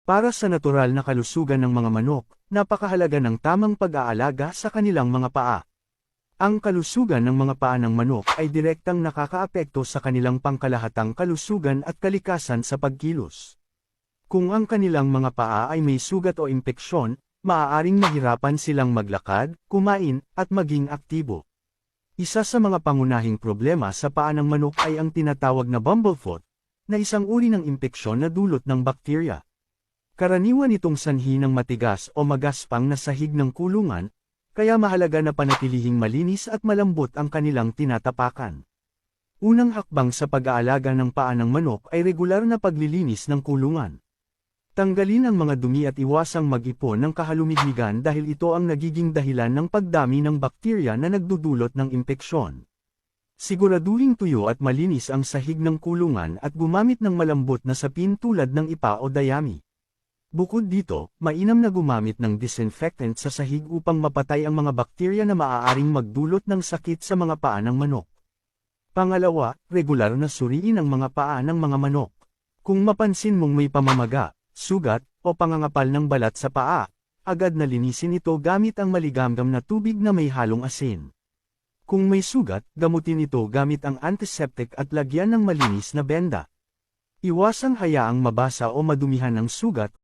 Para sa natural na kalusugan ng mga manok, napakahalaga ng tamang pag-aalaga sa kanilang mga paa. Ang kalusugan ng mga paa ng manok ay direktang nakakaapekto sa kanilang pangkalahatang kalusugan at kalikasan sa pagkilos. Kung ang kanilang mga paa ay may sugat o impeksyon, maaaring mahirapan silang maglakad, kumain, at maging aktibo. Isa sa mga pangunahing problema sa paa ng manok ay ang tinatawag na bumblefoot, na isang uri ng impeksyon na dulot ng bakterya. Karaniwan itong sanhi ng matigas o magaspang na sahig ng kulungan, kaya mahalaga na panatilihing malinis at malambot ang kanilang tinatapakan. Unang hakbang sa pag-aalaga ng paa ng manok ay regular na paglilinis ng kulungan. Tanggalin ang mga dumi at iwasang mag-ipon ng kahalumigmigan dahil ito ang nagiging dahilan ng pagdami ng bakterya na nagdudulot ng impeksyon. Siguraduhing tuyo at malinis ang sahig ng kulungan at gumamit ng malambot na sapin tulad ng ipa o dayami. Bukod dito, mainam na gumamit ng disinfectant sa sahig upang mapatay ang mga bakterya na maaaring magdulot ng sakit sa mga paa ng manok. Pangalawa, regular na suriin ang mga paa ng mga manok. Kung mapansin mong may pamamaga, sugat, o pangangapal ng balat sa paa, agad na linisin ito gamit ang maligamgam na tubig na may halong asin. Kung may sugat, gamutin ito gamit ang antiseptic at lagyan ng malinis na benda. Iwasang hayaang mabasa o madumihan ang sugat,